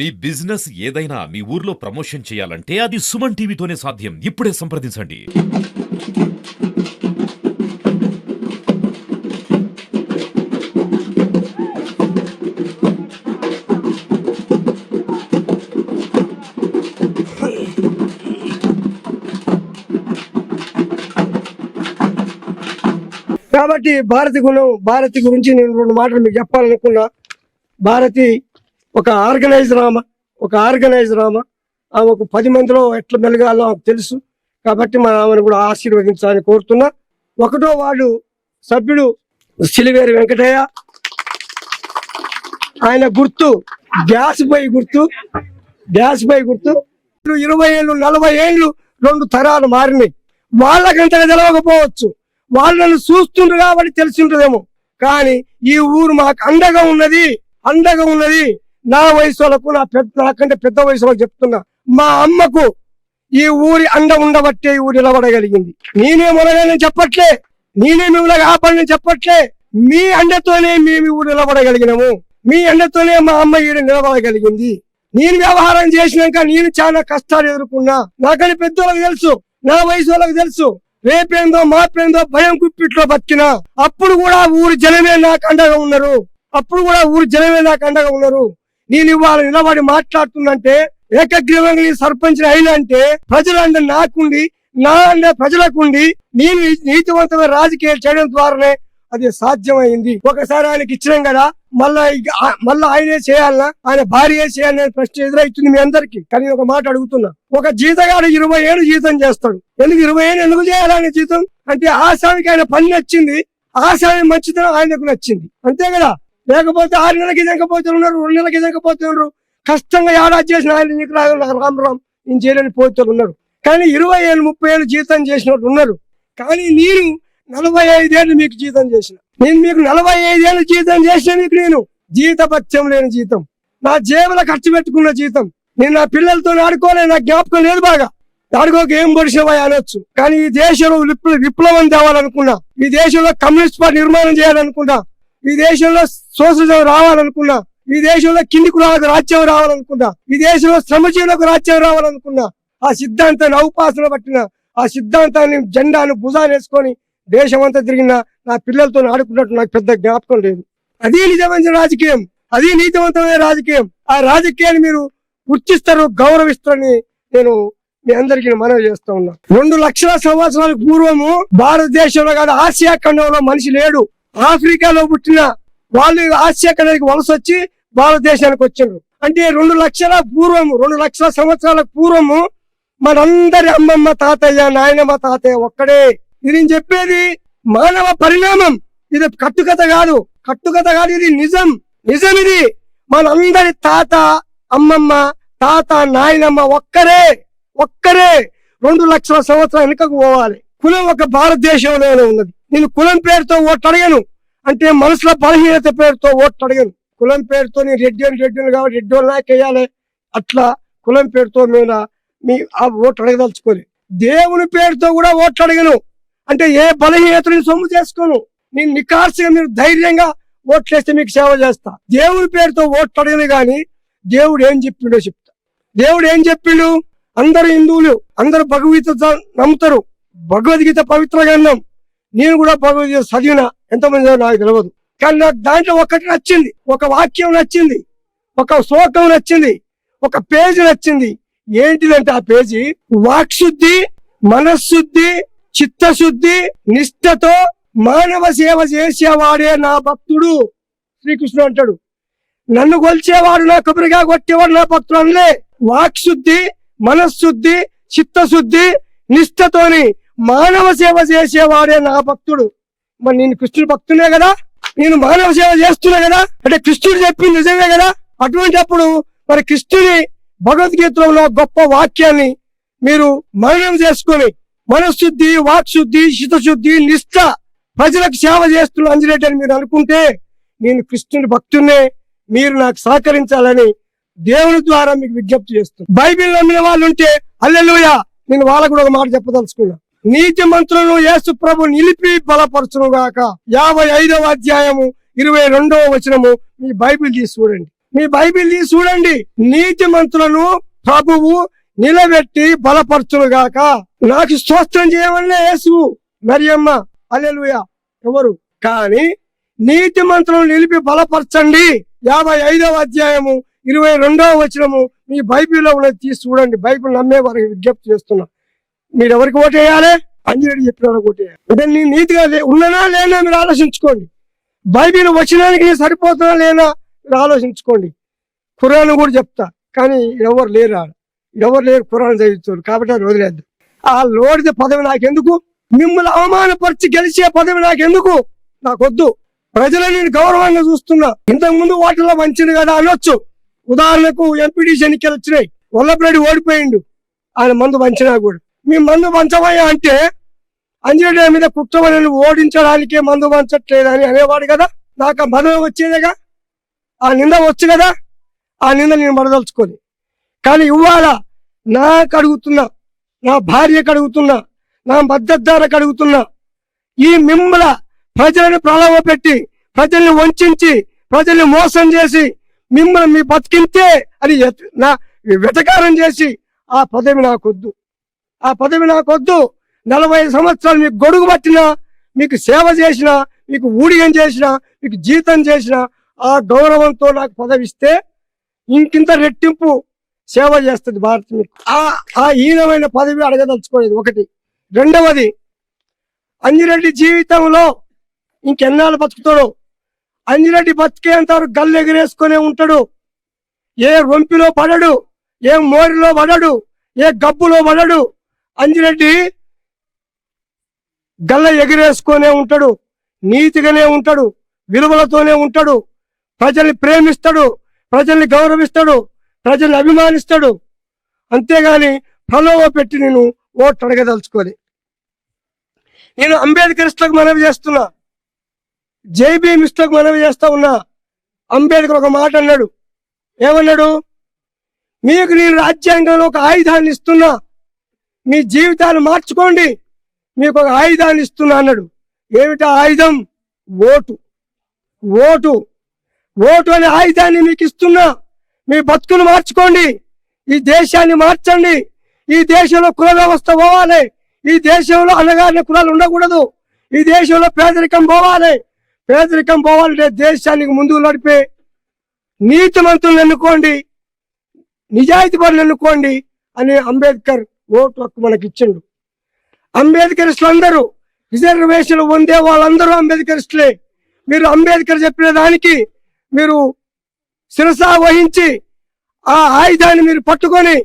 మీ business ఏదైనా మీ ఊర్లో promotion చేయాలంటే అది సుమన్ టీవీతోనే సాధ్యం. ఇప్పుడే సంప్రదించండి. కాబట్టి భారతి గురించి నేను రెండు మాటలు మీకు చెప్పాలనుకున్నా. భారతి ఒక ఆర్గనైజర్ ఆమె ఆమెకు 10 మందిలో ఎట్లా మెలగాలో ఆమెకు తెలుసు. కాబట్టి మన ఆమెను కూడా ఆశీర్వదించాలని కోరుతున్నా. 1వ వార్డు సభ్యుడు సిలివేరి వెంకటయ్య, ఆయన గుర్తు గ్యాస్ బై గుర్తు 20 ఏళ్ళు 40 ఏళ్ళు 2 తరాలు మారినాయి. వాళ్ళకంతగా తెలవకపోవచ్చు, వాళ్ళను చూస్తుండ్రు కాబట్టి తెలిసింటుందేమో. కానీ ఈ ఊరు మాకు అండగా ఉన్నది. నా వయసు వాళ్ళకు నాకంటే పెద్ద వయసు వాళ్ళకి చెప్తున్నా, మా అమ్మకు ఈ ఊరి అండ ఉండబట్టే ఈ ఊరు నిలబడగలిగింది. నేనే మొదలైన చెప్పట్లే, నేనే మిమ్మల్ని ఆపడని చెప్పట్లే. మీ అండతోనే మేము ఊరు నిలబడగలిగినాము. మీ అండతోనే మా అమ్మ ఈడ నిలబడగలిగింది. నేను వ్యవహారం చేసినాక నేను చాలా కష్టాలు ఎదుర్కొన్నా. నాకని పెద్దోళ్ళకి తెలుసు, నా వయసు వాళ్ళకి తెలుసు. రేపేందో మాపేందో భయం కుప్పిట్లో బతికినా అప్పుడు కూడా ఊరి జనమే నాకు అండగా ఉన్నారు. నేను ఇవాళ నిలబడి మాట్లాడుతున్నంటే ఏకగ్రీవంగా సర్పంచ్ అయినా అంటే ప్రజలంటే నాకుండి, నా అంటే ప్రజలకుండి నేను నీతివంతమైన రాజకీయాలు చేయడం ద్వారానే అది సాధ్యమైంది. ఒకసారి ఆయనకి ఇచ్చినాం కదా, మళ్ళా ఆయనే చేయాలన్నా, ఆయన భార్య చేయాలనే ప్రశ్న ఎదురవుతుంది మీ అందరికి. కానీ ఒక మాట అడుగుతున్నా, ఒక జీతగాడు 20 ఏళ్ళు జీతం చేస్తాడు. 20 ఏళ్ళు ఎందుకు చేయాలని జీతం అంటే ఆశానికి ఆయన పని నచ్చింది, ఆశాని మంచితనం ఆయనకు నచ్చింది, అంతే కదా. లేకపోతే 6 నెలలకి జంకపోతున్నారు, 2 నెలలకి జంకపోతున్నారు. కష్టంగా ఏడాది చేసిన ఆయన నీకు రామ్ నేను చేయలేని పోతులు ఉన్నారు. కానీ 20 ఏళ్ళు 30 ఏళ్ళు జీతం చేసినట్టు ఉన్నారు. కానీ నేను 45 ఏళ్ళు మీకు జీతం చేసిన, నేను మీకు 45 ఏళ్ళు జీతం చేసిన, మీకు నేను జీతపత్యం లేని జీతం, నా జేబుల ఖర్చు పెట్టుకున్న జీతం. నేను నా పిల్లలతో ఆడుకోలే, నా జ్ఞాపకం లేదు. బాగా ఆడుకోక ఏం పొడిసేవా అనొచ్చు. కానీ ఈ దేశంలో విప్లవం తేవాలనుకున్నా, ఈ దేశంలో కమ్యూనిస్ట్ పార్టీ నిర్మాణం చేయాలనుకున్నా, ఈ దేశంలో సోషలిజం రావాలనుకున్నా, ఈ దేశంలో కింది కులాలకు రాజ్యం రావాలనుకున్నా, ఈ దేశంలో శ్రమజీవులకు రాజ్యం రావాలనుకున్నా, ఆ సిద్ధాంతాన్ని ఔపాసన పట్టిన, ఆ సిద్ధాంతాన్ని జెండాను భుజాన్ని వేసుకొని దేశమంతా తిరిగిన నా పిల్లలతో ఆడుకున్నట్టు నాకు పెద్ద జ్ఞాపకం లేదు. అది నిజమైన రాజకీయం, అది నీతివంతమైన రాజకీయం. ఆ రాజకీయాన్ని మీరు గుర్తిస్తారు, గౌరవిస్తారని నేను మీ అందరికీ మనవి చేస్తా ఉన్నా. 2 లక్షల సంవత్సరాల పూర్వము భారతదేశంలో కాదు, ఆసియా ఖండంలో మనిషి లేడు. ఆఫ్రికాలో పుట్టిన వాళ్ళు ఆసియా ఖండానికి వలస వచ్చి భారతదేశానికి వచ్చిండ్రు. అంటే 2 లక్షల సంవత్సరాల పూర్వము మనందరి అమ్మమ్మ తాతయ్య నాయనమ్మ తాతయ్య ఒక్కడే. ఇది నేను చెప్పేది మానవ పరిణామం, ఇది కట్టుకథ కాదు, ఇది నిజం. ఇది మనందరి తాత అమ్మమ్మ తాత నాయనమ్మ ఒక్కరే. 2 లక్షల సంవత్సరాల వెనుకకు పోవాలి. కులం ఒక భారతదేశంలోనే ఉన్నది. నేను కులం పేరుతో ఓట్లు అడగను, అంటే మనసులో బలహీనత పేరుతో ఓట్లు అడగను. కులం పేరుతో నేను రెడ్డి కాబట్టి రెడ్డి నాకేయాలి, అట్లా కులం పేరుతో మేము మీ ఆ ఓట్లు అడగదలుచుకోలే. దేవుని పేరుతో కూడా ఓట్లు అడగను, అంటే ఏ బలహీనతని సొమ్ము చేసుకోను. నేను నికార్సుగా మీరు ధైర్యంగా ఓట్లేస్తే మీకు సేవ చేస్తా. దేవుని పేరుతో ఓట్లు అడగను. కానీ దేవుడు ఏం చెప్పిండో చెప్తా. దేవుడు ఏం చెప్పిండు? అందరు హిందువులు అందరూ భగవద్గీత నమ్ముతారు, భగవద్గీత పవిత్ర గ్రంథం. నేను కూడా భగవద్గీత చదివిన, ఎంతమంది నాకు తెలియదు. కానీ నాకు దాంట్లో ఒకటి నచ్చింది, ఒక వాక్యం నచ్చింది, ఒక శ్లోకం నచ్చింది, ఒక పేజీ నచ్చింది. ఏంటిదంటే ఆ పేజీ, వాక్శుద్ధి, మనశుద్ధి, చిత్తశుద్ధి, నిష్ఠతో మానవ సేవ చేసేవాడే నా భక్తుడు. శ్రీకృష్ణుడు అంటాడు, నన్ను కొలిచేవాడు, నా కొబ్బరిగా కొట్టేవాడు నా భక్తుడు అనలే. వాక్శుద్ధి, మనశుద్ధి, చిత్తశుద్ధి, నిష్ఠతోని మానవ సేవ చేసేవాడే నా భక్తుడు. మరి నేను కృష్ణుడు భక్తునే కదా, నేను మానవ సేవ చేస్తున్నా కదా, అంటే కృష్ణుడు చెప్పింది నిజమే కదా. అటువంటి అప్పుడు మరి కృష్ణుని భగవద్గీతలో ఉన్న గొప్ప వాక్యాన్ని మీరు మననం చేసుకొని మనశుద్ధి, వాక్శుద్ధి, చిత్తశుద్ధి, నిష్ఠ, ప్రజలకు సేవ చేస్తున్న అంజనేయుడు అని మీరు అనుకుంటే నేను కృష్ణుని భక్తున్నే. మీరు నాకు సహకరించాలని దేవుని ద్వారా మీకు విజ్ఞప్తి చేస్తున్నాను. బైబిల్ నమ్మిన వాళ్ళు ఉంటే హల్లెలూయా, నేను వాళ్ళకు కూడా ఒక మాట చెప్పదలుచుకున్నా. నీతి మంత్రులను యేసు ప్రభు నిలిపి బలపరచును గాక. 55వ అధ్యాయము 22వ వచనము మీ బైబిల్ తీసి చూడండి. మీ బైబిల్ తీసి చూడండి. నీతిమంతులను ప్రభువు నిలబెట్టి బలపరచునుగాక. నాకు స్తోత్రం చేయమనే యేసు మరియమ్మ హల్లెలూయా ఎవరు కానీ నీతిమంతులను నిలిపి బలపరచండి. 55వ అధ్యాయము 22వ వచనము మీ బైబిల్లో ఉన్నది తీసి చూడండి. బైబిల్ నమ్మే వారికి విజ్ఞప్తి చేస్తున్నా. మీరు ఎవరికి ఓటేయాలి? అంజరెడ్డి చెప్పిన వారికి ఓటేయాలి. అంటే నీ నీతిగా ఉన్ననా లేనా మీరు ఆలోచించుకోండి. బైబిల్ వచనానికి నేను సరిపోతున్నా లేనా మీరు ఆలోచించుకోండి. ఖురాన్ కూడా చెప్తా, కానీ ఎవరు లేరు, ఎవరు లేరు ఖురాన్ చదువుతారు కాబట్టి అది వదిలేదు. ఆ లోడిద పదవి నాకెందుకు? మిమ్మల్ని అవమానపరిచి గెలిచే పదవి నాకెందుకు? నాకొద్దు. ప్రజలను నేను గౌరవంగా చూస్తున్నా. ఇంతకు ముందు ఓటర్లో మంచిది కదా అనొచ్చు. ఉదాహరణకు ఎంపీటీసీ ఎన్నికలు వచ్చినాయి, వల్లభరెడ్డి ఓడిపోయిండు, ఆయన మందు పంచినా కూడా. మీ మందు పంచమయ్యా అంటే అంజరెడ్డి మీద కుట్రమని ఓడించడానికే మందు పంచట్లేదని అనేవాడు కదా. నాకు ఆ మదం వచ్చేదేగా, ఆ నింద వచ్చు కదా. ఆ నింద నేను మరదలుచుకోని. కానీ ఇవాళ నాకు అడుగుతున్నా, నా భార్యకు అడుగుతున్నా, నా మద్దతుదారులకు అడుగుతున్నా, ఈ మిమ్మల ప్రజలను ప్రలోభ పెట్టి, ప్రజల్ని వంచి, ప్రజల్ని మోసం చేసి మిమ్మల్ని మీ బతికింతే అని నా వెటకారం చేసి ఆ పదవి నాకొద్దు, ఆ పదవి నాకొద్దు. 45 సంవత్సరాలు మీకు గొడుగు పట్టినా, మీకు సేవ చేసినా, మీకు ఊడిగం చేసినా, మీకు జీతం చేసినా ఆ గౌరవంతో నాకు పదవి ఇస్తే ఇంకింత రెట్టింపు సేవ చేస్తుంది భారత్ మీకు. ఆ హీనమైన పదవి అడగదలుచుకోలేదు. ఒకటి. రెండవది, అంజిరెడ్డి జీవితంలో ఇంకెన్నాళ్ళు బతుకుతాడు? అంజిరెడ్డి బతికేంత వరకు గల్లు ఎగిరేసుకునే ఉంటాడు. ఏ రొంపిలో పడడు, ఏ మోరిలో పడడు, ఏ గబ్బులో పడడు. అంజిరెడ్డి గల్ల ఎగిరేసుకునే ఉంటాడు, నీతిగానే ఉంటాడు, విలువలతోనే ఉంటాడు, ప్రజల్ని ప్రేమిస్తాడు, ప్రజల్ని గౌరవిస్తాడు, ప్రజల్ని అభిమానిస్తాడు. అంతేగాని ప్రలోభ పెట్టి నేను ఓట్లు అడగదలుచుకోలే. నేను అంబేద్కరిస్టులకు మనవి చేస్తున్నా, జైబీ మిస్టేక్ మనవి చేస్తా ఉన్నా. అంబేద్కర్ ఒక మాట అన్నాడు. ఏమన్నాడు? మీకు నేను రాజ్యాంగంలో ఒక ఆయుధాన్ని ఇస్తున్నా, మీ జీవితాన్ని మార్చుకోండి, మీకు ఒక ఆయుధాన్ని ఇస్తున్నా అన్నాడు. ఏమిటా ఆయుధం? ఓటు. ఓటు ఓటు అనే ఆయుధాన్ని మీకు ఇస్తున్నా. మీ బతుకులు మార్చుకోండి, ఈ దేశాన్ని మార్చండి. ఈ దేశంలో కుల వ్యవస్థ పోవాలి, ఈ దేశంలో అణగారిన కులాలు ఉండకూడదు, ఈ దేశంలో పేదరికం పోవాలి. పేదరికం పోవాలంటే దేశానికి ముందుకు నడిపే నీతిమంతులను ఎన్నుకోండి, నిజాయితీ పనులు ఎన్నుకోండి అని అంబేద్కర్ ఓటు హక్కు మనకి ఇచ్చిండు. అంబేద్కరిస్టులు అందరూ, రిజర్వేషన్లు పొందే వాళ్ళందరూ అంబేద్కరిస్టులే. మీరు అంబేద్కర్ చెప్పిన దానికి మీరు శిరసా వహించి ఆ ఆయుధాన్ని మీరు పట్టుకొని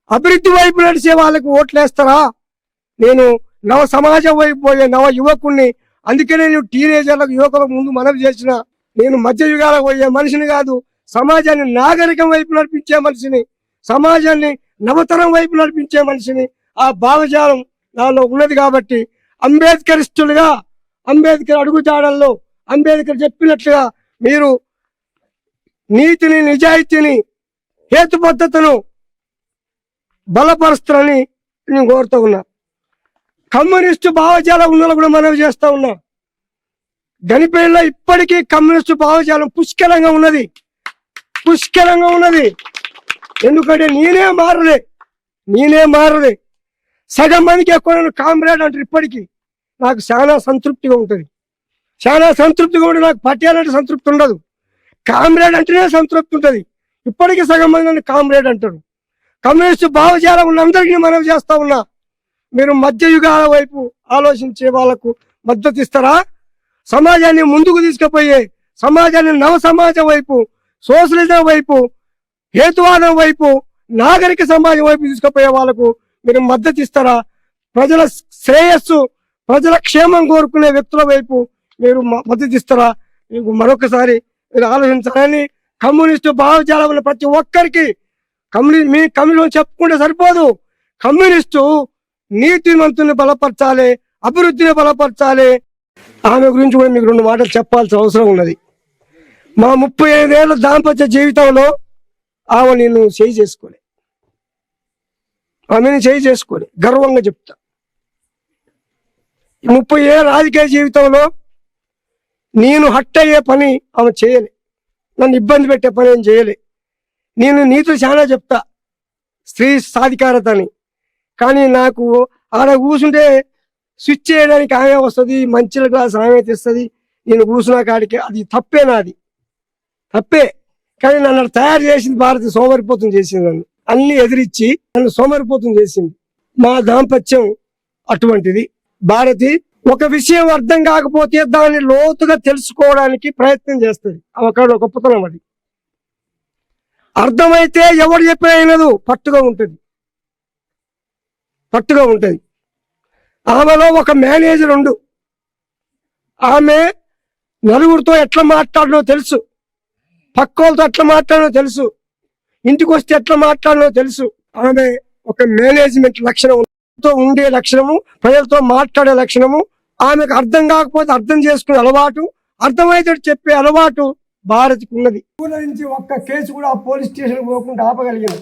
అభివృద్ధి వైపు నడిచే వాళ్ళకు ఓట్లేస్తారా? నేను నవ సమాజం వైపు పోయే నవ యువకుణ్ణి. అందుకే నేను టీనేజర్లకు, యువకులకు ముందు మనవి చేసిన, నేను మధ్య యుగాలకు పోయే మనిషిని కాదు, సమాజాన్ని నాగరికం వైపు నడిపించే మనిషిని, సమాజాన్ని నవతరం వైపు నడిపించే మనిషిని. ఆ భావజాలం నాలో ఉన్నది కాబట్టి అంబేద్కరిస్టులుగా, అంబేద్కర్ అడుగుజాడల్లో అంబేద్కర్ చెప్పినట్లుగా మీరు నీతిని, నిజాయితీని, హేతుబద్ధతను బలపరుస్తారని నేను కోరుతూ ఉన్నా. కమ్యూనిస్టు భావజాలం ఉన్న కూడా మనవి చేస్తా ఉన్నా. గనిపేళ్ళలో ఇప్పటికీ కమ్యూనిస్టు భావజాలం పుష్కలంగా ఉన్నది, పుష్కలంగా ఉన్నది. ఎందుకంటే నేనే మారలే. సగం మందికి ఎక్కువ కామ్రేడ్ అంటారు. ఇప్పటికీ నాకు చాలా సంతృప్తిగా ఉంటుంది, నాకు పట్టాలంటే సంతృప్తి ఉండదు, కామ్రేడ్ అంటేనే సంతృప్తి ఉంటుంది. ఇప్పటికీ సగం మంది కామ్రేడ్ అంటారు. కమ్యూనిస్టు భావజాలం ఉన్న అందరికీ మనవి చేస్తా ఉన్నా, మీరు మధ్య యుగాల వైపు ఆలోచించే వాళ్లకు మద్దతు ఇస్తారా? సమాజాన్ని ముందుకు తీసుకుపోయే, సమాజాన్ని నవ సమాజం వైపు, సోషలిజం వైపు, హేతువాదం వైపు, నాగరిక సమాజం వైపు తీసుకుపోయే వాళ్ళకు మీరు మద్దతు ఇస్తారా? ప్రజల శ్రేయస్సు, ప్రజల క్షేమం కోరుకునే వ్యక్తుల వైపు మీరు మద్దతు ఇస్తారా? మీకు మరొకసారి మీరు ఆలోచించాలని కమ్యూనిస్టు భావజాలం ఉన్న ప్రతి ఒక్కరికి మీ కమ్యూనిస్ట్ చెప్పుకుంటే సరిపోదు. కమ్యూనిస్టు నీతిమంతుని బలపరచాలి, అభివృద్ధిని బలపరచాలి. ఆమె గురించి కూడా మీకు 2 మాటలు చెప్పాల్సిన అవసరం ఉన్నది. మా 35 ఏళ్ల దాంపత్య జీవితంలో ఆమె నేను చేయి చేసుకోలే, గర్వంగా చెప్తా. 30 ఏళ్ళ రాజకీయ జీవితంలో నేను హట్ అయ్యే పని ఆమె చేయలే. నన్ను ఇబ్బంది పెట్టే పని ఏం చేయలే. నేను నీతో చాలా చెప్తా స్త్రీ సాధికారత అని, కానీ నాకు ఆడ కూర్చుంటే స్విచ్ చేయడానికి ఆమె వస్తుంది, మంచిల గ్లాస్ ఆమె తెస్తుంది, నేను కూర్చున్న కాడికి అది తప్పే, నాది తప్పే. కానీ నన్ను తయారు చేసింది భారతి సోమరిపోతం చేసింది, నన్ను అన్ని ఎదిరించి నన్ను సోమరిపోతం చేసింది. మా దాంపత్యం అటువంటిది. భారతి ఒక విషయం అర్థం కాకపోతే దాన్ని లోతుగా తెలుసుకోవడానికి ప్రయత్నం చేస్తుంది. ఒక గొప్పతనం అది. అర్థమైతే ఎవరు చెప్పినా వినదు, పట్టుగా ఉంటుంది. ఆమెలో ఒక మేనేజర్ ఉండు. ఆమె నలుగురితో ఎట్లా మాట్లాడనో తెలుసు, పక్కోళ్ళతో ఎట్లా మాట్లాడనో తెలుసు, ఇంటికి వస్తే ఎట్లా మాట్లాడనో తెలుసు. ఆమె ఒక మేనేజ్మెంట్ లక్షణంతో ఉండే లక్షణము, ప్రజలతో మాట్లాడే లక్షణము, ఆమెకు అర్థం కాకపోతే అర్థం చేసుకునే అలవాటు, అర్థమైతే చెప్పే అలవాటు భారతికి ఉన్నది. ఊళ్ళ నుంచి ఒక్క కేసు కూడా పోలీస్ స్టేషన్ పోకుండా ఆపగలిగింది.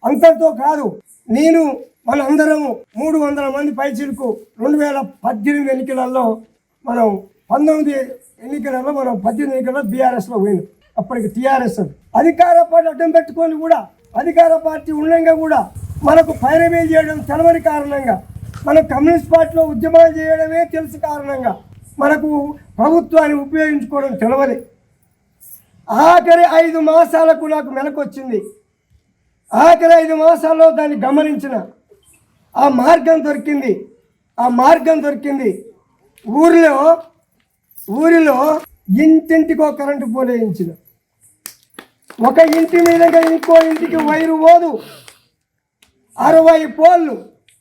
అంతటితో కాదు, నేను మనందరము 300 మంది పైచిలకు 2018 ఎన్నికలలో మనం 19 ఎన్నికలలో మనం 18 ఎన్నికలలో బీఆర్ఎస్లో పోయినాం. అప్పటికి టీఆర్ఎస్ అధికార పార్టీ అడ్డం పెట్టుకొని కూడా, అధికార పార్టీ ఉండగా కూడా మనకు పైరవీ చేయడం తెలవని కారణంగా, మన కమ్యూనిస్ట్ పార్టీలో ఉద్యమాలు చేయడమే తెలుసు కారణంగా మనకు ప్రభుత్వాన్ని ఉపయోగించుకోవడం తెలవదు. ఆఖరి 5 మాసాలకు నాకు మెలకొచ్చింది. ఆఖరి 5 మాసాల్లో దాన్ని గమనించిన ఆ మార్గం దొరికింది. ఊరిలో ఇంటింటికో కరెంటు పోల్ వేయించిన. ఒక ఇంటి మీదుగా ఇంకో ఇంటికి వైరు పోదు. 60 పోల్లు.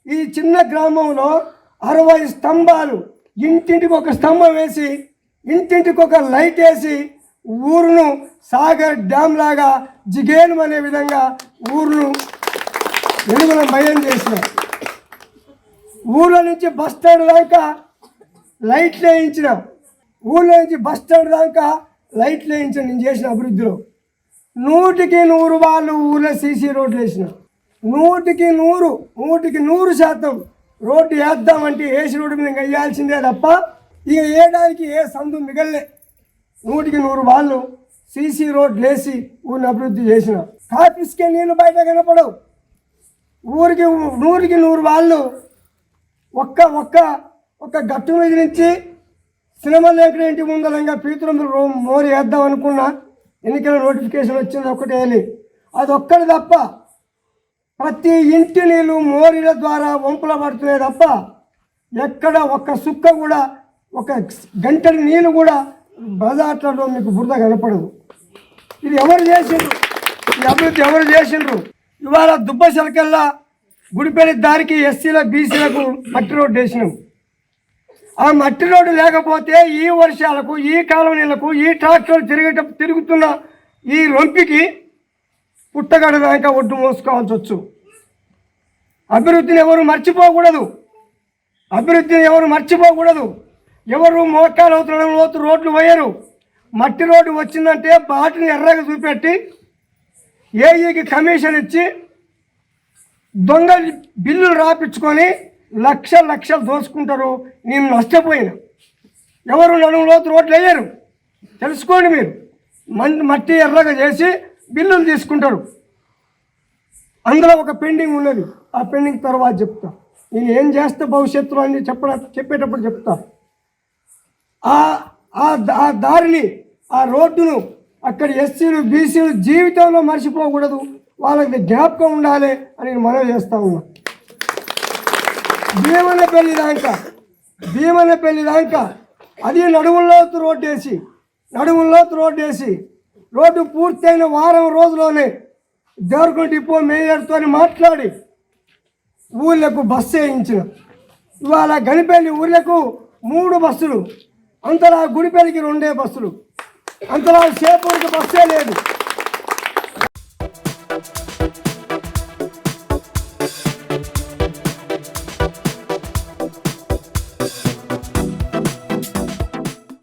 ఈ చిన్న గ్రామంలో 60 స్తంభాలు, ఇంటింటికి ఒక స్తంభం వేసి, ఇంటింటికి ఒక లైట్ వేసి ఊరును సాగర్ డ్యామ్ లాగా జిగేను అనే విధంగా ఊరును వెలుగులమయం చేసిన. ఊళ్ళో నుంచి బస్ స్టాండ్ దాకా లైట్లు వేయించిన. నేను చేసిన అభివృద్ధిలో 100కి 100 వాళ్ళు ఊళ్ళో సీసీ రోడ్లు వేసిన. 100కి 100% రోడ్డు వేద్దామంటే వేసి రోడ్డు మీద వేయాల్సిందే తప్ప ఇక వేయడానికి ఏ సందు మిగలలే. 100కి 100 వాళ్ళు సీసీ రోడ్లు వేసి ఊరిని అభివృద్ధి చేసిన. కాఫీస్కే నీళ్ళు బయట కనపడవు. 100కి 100 వాళ్ళు ఒక్క గట్టు మీద నుంచి సినిమా లేకుండా ఇంటి ముందరంగా పీతురంలో మోరు వేద్దాం అనుకున్నా. ఎన్నికల నోటిఫికేషన్ వచ్చింది, ఒక్కటే వెళ్ళి అది ఒక్కటి తప్ప ప్రతి ఇంటి నీళ్ళు మోరీల ద్వారా వంపుల పడుతున్నాయి తప్ప ఎక్కడ ఒక్క సుక్క కూడా, ఒక గంటల నీళ్ళు కూడా బజార్లలో మీకు బురద కనపడదు. ఇది ఎవరు చేసిండ్రు? ఈ అభివృద్ధి ఎవరు చేసిండ్రు? ఇవాళ దుబ్బశలకల్లా గుడిపల్లి దారికి ఎస్సీలకు బీసీలకు మట్టి రోడ్డు వేసినాం. ఆ మట్టి రోడ్డు లేకపోతే ఈ వర్షాలకు, ఈ కాలం నీళ్లకు, ఈ ట్రాక్టర్లు తిరుగుతున్న ఈ రొంపికి పుట్టగడ దాకా ఒడ్డు మోసుకోవాల్సి వచ్చు. అభివృద్ధిని ఎవరు మర్చిపోకూడదు. ఎవరు మోకాలు లోతు రోడ్లు పోయారు. మట్టి రోడ్డు వచ్చిందంటే బాటిని ఎర్రగా చూపెట్టి ఏఈకి కమిషన్ ఇచ్చి దొంగ బిల్లులు రాపించుకొని లక్షలు దోచుకుంటారు. నేను నష్టపోయినా. ఎవరు నడుము లోతు రోడ్లు వేయరు, తెలుసుకోండి మీరు. మట్టి ఎర్రగా చేసి బిల్లులు తీసుకుంటారు. అందులో ఒక పెండింగ్ ఉన్నది. ఆ పెండింగ్ తర్వాత చెప్తా. నేను ఏం చేస్తే భవిష్యత్తులో అని చెప్పేటప్పుడు చెప్తా. ఆ దారిని, ఆ రోడ్డును అక్కడ ఎస్సీలు బీసీలు జీవితంలో మర్చిపోకూడదు. వాళ్ళకి జ్ఞాపకం ఉండాలి అని నేను మనవి చేస్తా ఉన్నా. భీమనపల్లి దాకా అది నడుముల్లోతు రోడ్డు వేసి రోడ్డు పూర్తయిన వారం రోజుల్లోనే దేవరకొండ డిపో మేయర్తో మాట్లాడి ఊళ్ళకు బస్సు వేయించిన. ఇవాళ గనిపల్లి ఊళ్ళకు 3 బస్సులు, అంతలా గుడిపల్లికి 2 బస్సులు, అంతలా సేపూరికి బస్సే లేదు.